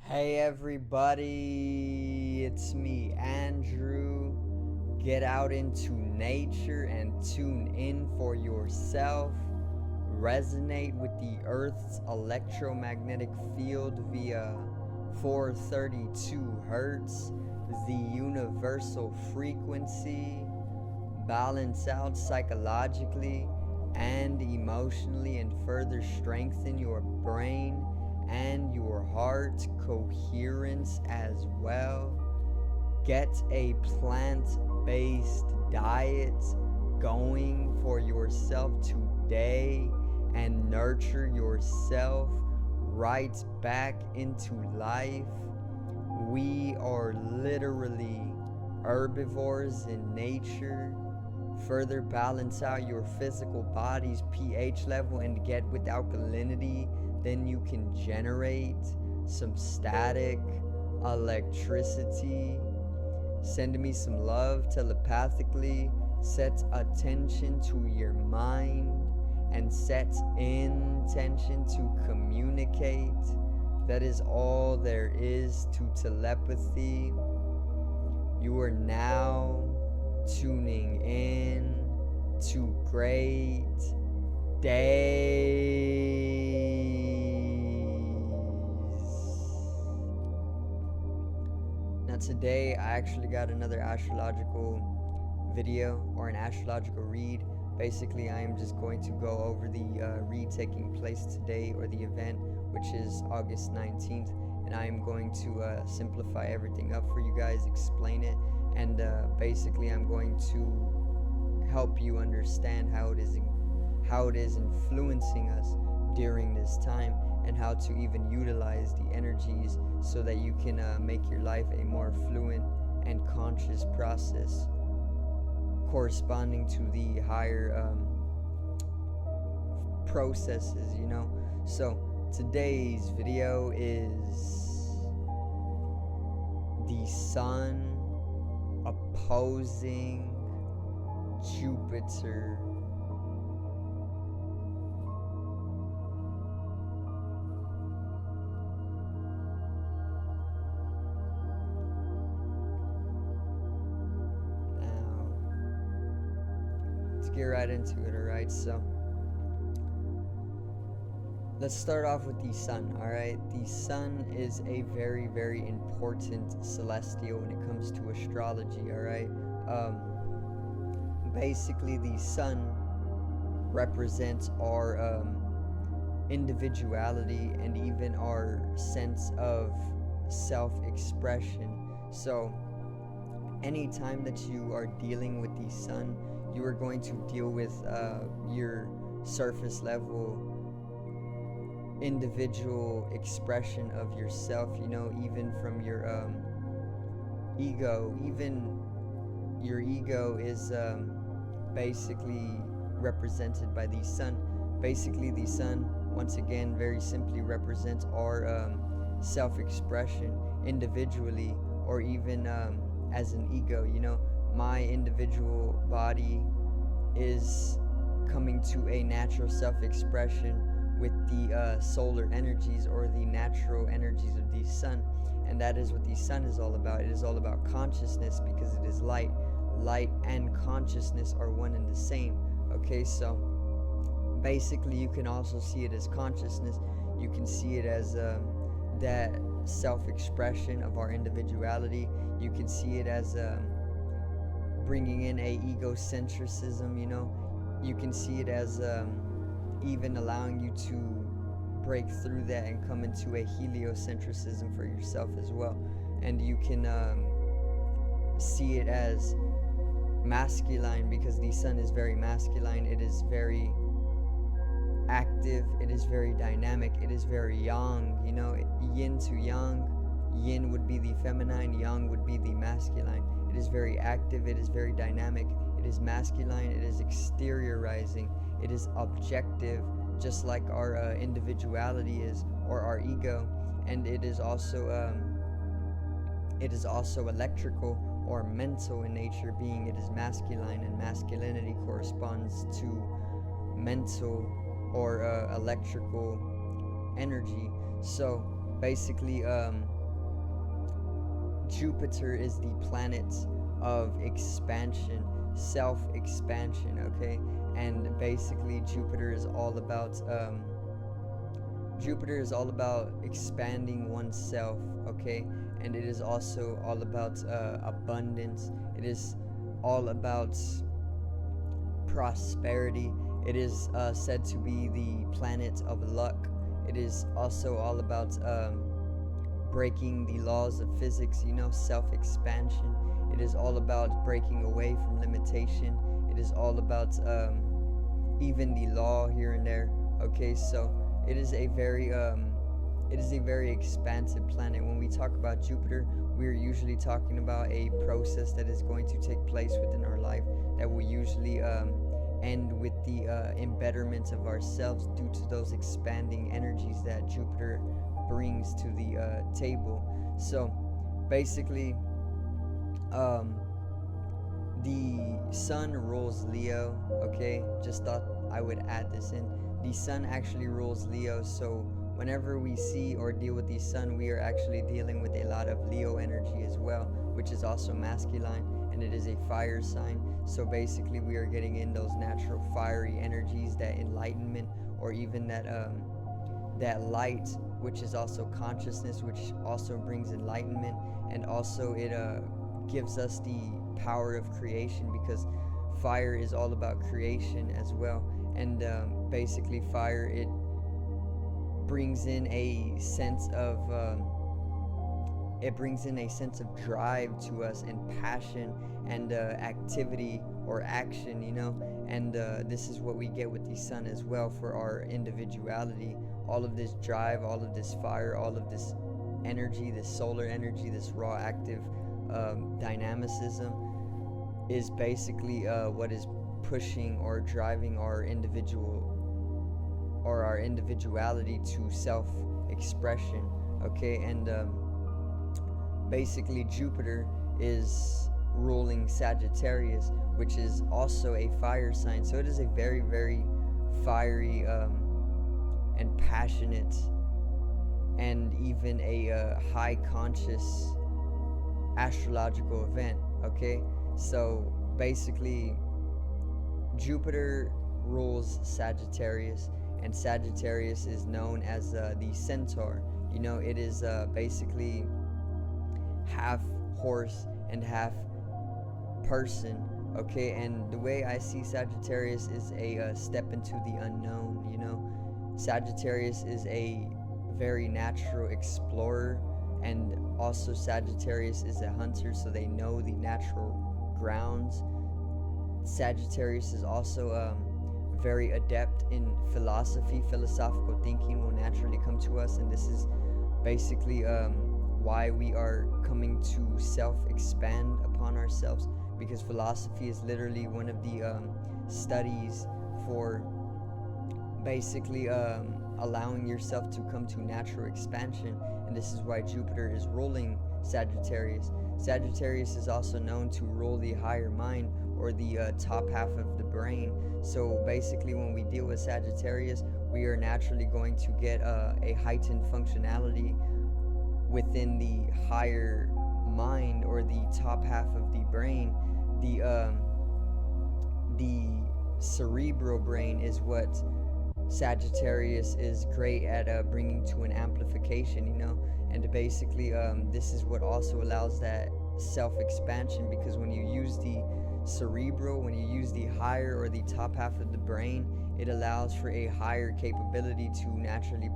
Hey everybody, it's me, Andrew. Get out into nature and tune in for yourself. Resonate with the Earth's electromagnetic field via 432 Hertz, the universal frequency. Balance out psychologically and emotionally and further strengthen your brain and your heart coherence as well. Get a plant-based diet going for yourself today and nurture yourself right back into life. We are literally herbivores in nature. Further balance out your physical body's pH level and get with alkalinity, then you can generate some static electricity. Send me some love telepathically. Set attention to your mind and set intention to communicate. That is all there is to telepathy. You are now tuning in to great days. Now today I actually got another astrological video or an astrological read. Basically I am just going to go over the read taking place today, or the event, which is August 19th, and I am going to simplify everything up for you guys, explain it, and basically I'm going to help you understand how it is influencing us during this time, and how to even utilize the energies so that you can make your life a more fluent and conscious process corresponding to the higher processes, you know. So today's video is the sun opposing Jupiter. Now, let's get right into it, alright? So, let's start off with the sun, alright? The sun is a very, very important celestial when it comes to astrology, alright? Basically, the sun represents our individuality and even our sense of self-expression. So, anytime that you are dealing with the sun, you are going to deal with your surface level individual expression of yourself, you know, even from your ego. Even your ego is basically represented by the sun. Basically the sun, once again, very simply represents our self-expression individually, or even as an ego, you know. My individual body is coming to a natural self-expression with the solar energies, or the natural energies of the sun. And that is what the sun is all about. It is all about consciousness, because it is light. Light and consciousness are one and the same. Okay, so basically you can also see it as consciousness. You can see it as that self-expression of our individuality. You can see it as bringing in a egocentrism, you know. You can see it as even allowing you to break through that and come into a heliocentrism for yourself as well. And you can see it as masculine, because the sun is very masculine. It is very active, it is very dynamic, it is very yang, you know, yin to yang. Yin would be the feminine, yang would be the masculine. It is very active, it is very dynamic, it is masculine, it is exteriorizing, it is objective, just like our individuality is, or our ego. And it is also electrical or mental in nature, being it is masculine, and masculinity corresponds to mental or electrical energy. So basically Jupiter is the planet of expansion, self-expansion, okay? And basically Jupiter is all about expanding oneself, okay? And it is also all about abundance. It is all about prosperity. It is said to be the planet of luck. It is also all about breaking the laws of physics, self-expansion. It is all about breaking away from limitation. It is all about even the law here and there. Okay, so it is a very expansive planet. When we talk about Jupiter, we are usually talking about a process that is going to take place within our life that will usually end with the embetterment of ourselves due to those expanding energies that Jupiter brings to the table. So basically, the sun rules Leo. Okay, just thought I would add this in. The sun actually rules Leo, so whenever we see or deal with the sun, we are actually dealing with a lot of Leo energy as well, which is also masculine, and it is a fire sign. So basically we are getting in those natural fiery energies, that enlightenment, or even that light, which is also consciousness, which also brings enlightenment, and also it gives us the power of creation, because fire is all about creation as well. And basically fire, it brings in a sense of drive to us, and passion, and activity or action, and this is what we get with the sun as well for our individuality. All of this drive, all of this fire, all of this energy, this solar energy, this raw active dynamicism is basically what is pushing or driving our individuality to self-expression. Okay, and basically Jupiter is ruling Sagittarius, which is also a fire sign. So it is a very, very fiery and passionate, and even a high conscious astrological event. Okay, so basically Jupiter rules Sagittarius, and Sagittarius is known as the centaur. It is basically half horse and half person. Okay, and the way I see Sagittarius is a step into the unknown. Sagittarius is a very natural explorer, and also Sagittarius is a hunter, so they know the natural grounds. Sagittarius is also very adept in philosophical thinking will naturally come to us, and this is basically why we are coming to self-expand upon ourselves, because philosophy is literally one of the studies for basically allowing yourself to come to natural expansion, and this is why Jupiter is ruling Sagittarius. Sagittarius is also known to rule the higher mind, or the top half of the brain. So basically when we deal with Sagittarius, we are naturally going to get a heightened functionality within the higher mind, or the top half of the brain. The cerebral brain is what Sagittarius is great at bringing to an amplification, and basically this is what also allows that self-expansion, because when you use the cerebral, when you use the higher or the top half of the brain, it allows for a higher capability to naturally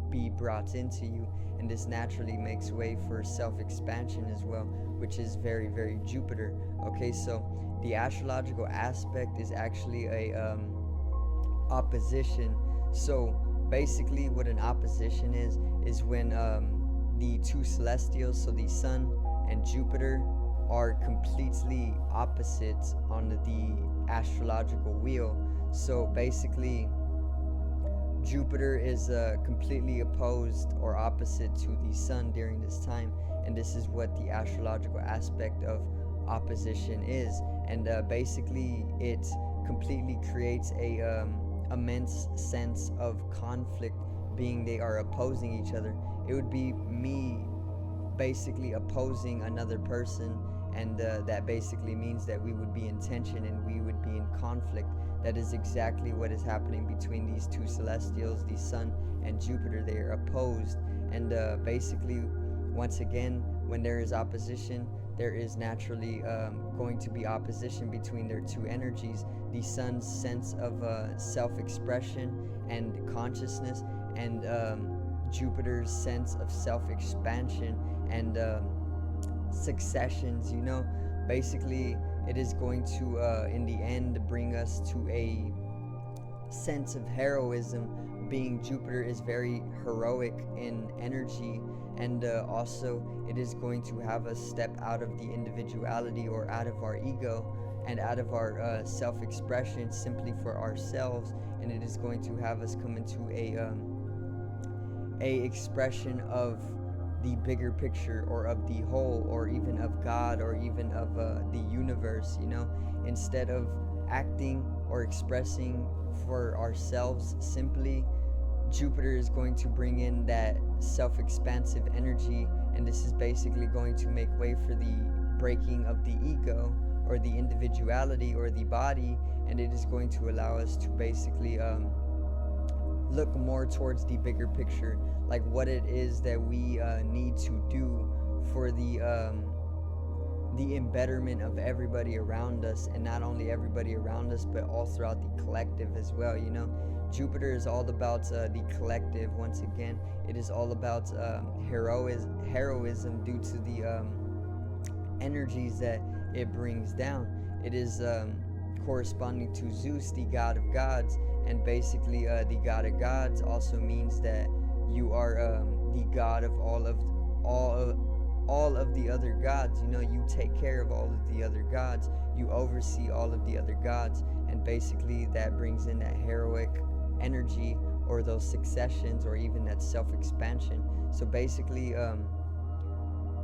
be brought into you, and this naturally makes way for self-expansion as well, which is very, very Jupiter. Okay, so the astrological aspect is actually a opposition. So basically what an opposition is when the two celestials, so the sun and Jupiter, are completely opposites on the astrological wheel. So basically Jupiter is completely opposed or opposite to the sun during this time, and this is what the astrological aspect of opposition is. And basically it completely creates a immense sense of conflict, being they are opposing each other. It would be me basically opposing another person, and that basically means that we would be in tension and we would be in conflict. That is exactly what is happening between these two celestials, the Sun and Jupiter. They are opposed, and basically, once again, when there is opposition, there is naturally going to be opposition between their two energies. The Sun's sense of self-expression and consciousness, and Jupiter's sense of self-expansion and successions. Basically, it is going to, in the end, bring us to a sense of heroism, being Jupiter is very heroic in energy, and also it is going to have us step out of the individuality or out of our ego and out of our self-expression simply for ourselves, and it is going to have us come into a expression of the bigger picture, or of the whole, or even of God, or even of the universe. Instead of acting or expressing for ourselves simply, Jupiter is going to bring in that self-expansive energy, and this is basically going to make way for the breaking of the ego or the individuality or the body, and it is going to allow us to basically look more towards the bigger picture, like what it is that we need to do for the embetterment of everybody around us, and not only everybody around us, but all throughout the collective as well. Jupiter is all about the collective. Once again, it is all about heroism due to the energies that it brings down. It is corresponding to Zeus, the god of gods, and basically the god of gods also means that you are the god of all of the other gods. You take care of all of the other gods, you oversee all of the other gods, and basically that brings in that heroic energy, or those successions, or even that self-expansion. So basically,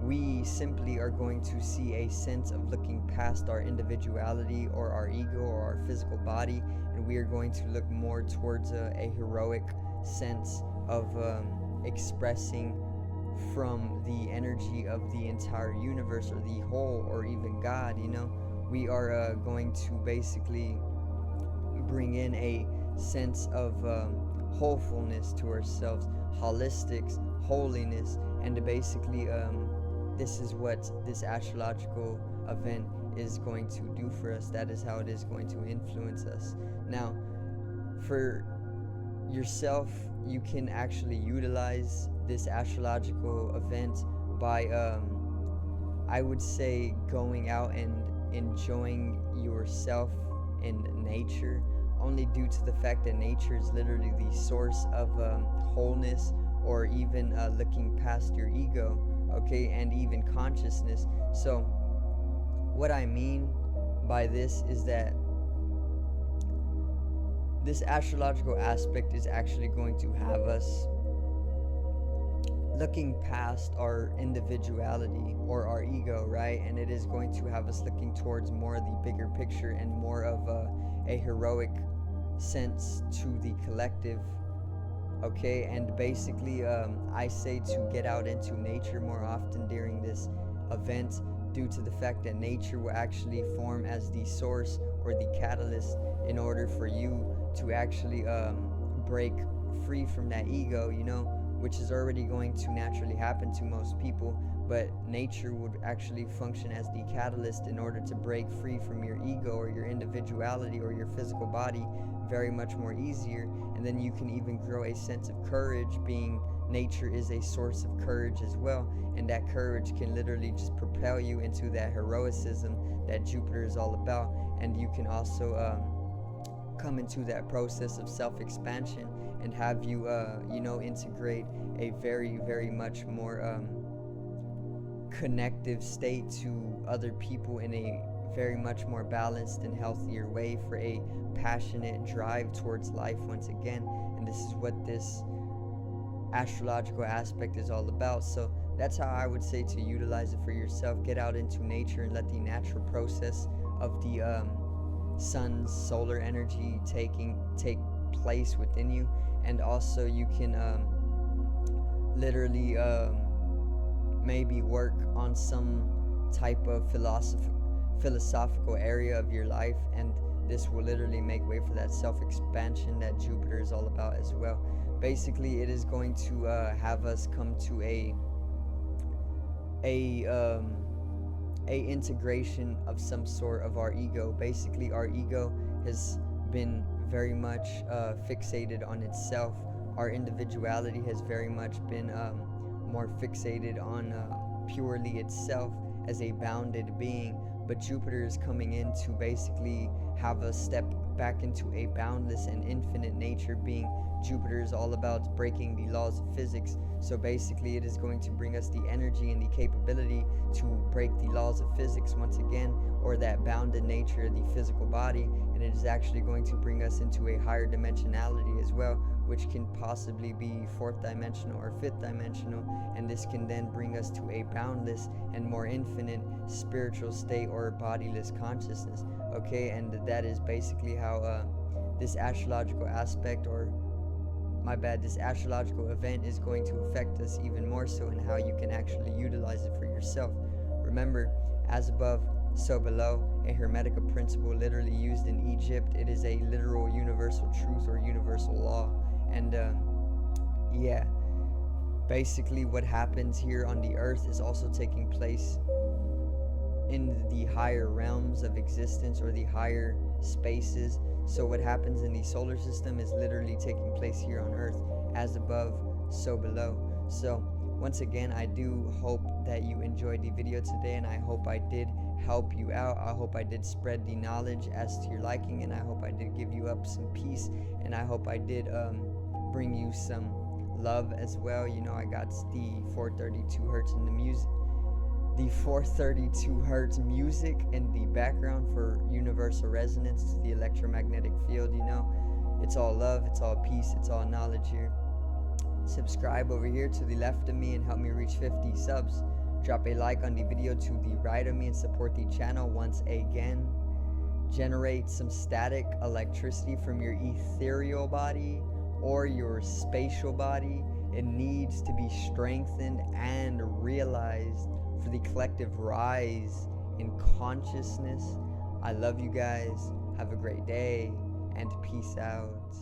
we simply are going to see a sense of looking past our individuality or our ego or our physical body, and we are going to look more towards a heroic sense of expressing from the energy of the entire universe, or the whole, or even God. We are going to basically bring in a sense of wholefulness to ourselves, holistics, holiness, and basically this is what this astrological event is going to do for us. That is how it is going to influence us. Now, for yourself, you can actually utilize this astrological event by I would say going out and enjoying yourself in nature, only due to the fact that nature is literally the source of wholeness, or even looking past your ego, okay, and even consciousness. So what I mean by this is that this astrological aspect is actually going to have us looking past our individuality or our ego, right? And it is going to have us looking towards more of the bigger picture and more of a heroic sense to the collective, okay? And basically, I say to get out into nature more often during this event, due to the fact that nature will actually form as the source or the catalyst in order for you to actually break free from that ego, which is already going to naturally happen to most people, but nature would actually function as the catalyst in order to break free from your ego or your individuality or your physical body very much more easier. And then you can even grow a sense of courage, being nature is a source of courage as well, and that courage can literally just propel you into that heroicism that Jupiter is all about. And you can also come into that process of self-expansion and have you integrate a very, very much more connective state to other people in a very much more balanced and healthier way, for a passionate drive towards life once again. And this is what this astrological aspect is all about. So that's how I would say to utilize it for yourself. Get out into nature and let the natural process of the sun's solar energy take place within you. And also you can literally maybe work on some type of philosophical area of your life, and this will literally make way for that self-expansion that Jupiter is all about as well. Basically, it is going to have us come to a integration of some sort of our ego. Basically, our ego has been very much fixated on itself. Our individuality has very much been more fixated on purely itself as a bounded being. But Jupiter is coming in to basically have us step back into a boundless and infinite nature being. Jupiter is all about breaking the laws of physics. So basically, it is going to bring us the energy and the capability to break the laws of physics once again, or that bounded nature of the physical body. And it is actually going to bring us into a higher dimensionality as well, which can possibly be fourth dimensional or fifth dimensional. And this can then bring us to a boundless and more infinite spiritual state or bodiless consciousness. Okay, and that is basically how this astrological aspect, or this astrological event is going to affect us even more so, and how you can actually utilize it for yourself. Remember, as above, so below, a Hermetica principle literally used in Egypt. It is a literal universal truth or universal law. And yeah, basically what happens here on the earth is also taking place in the higher realms of existence, or the higher spaces. So what happens in the solar system is literally taking place here on earth. As above, so below. So once again, I do hope that you enjoyed the video today, and I hope I did help you out. I hope I did spread the knowledge as to your liking, and I hope I did give you up some peace, and I hope I did bring you some love as well. You know, I got the 432 hertz in the music, the 432 hertz music in the background for universal resonance to the electromagnetic field. You know, it's all love, it's all peace, it's all knowledge here. Subscribe over here to the left of me and help me reach 50 subs. Drop a like on the video to the right of me and support the channel once again. Generate some static electricity from your ethereal body or your spatial body. It needs to be strengthened and realized for the collective rise in consciousness. I love you guys. Have a great day and peace out.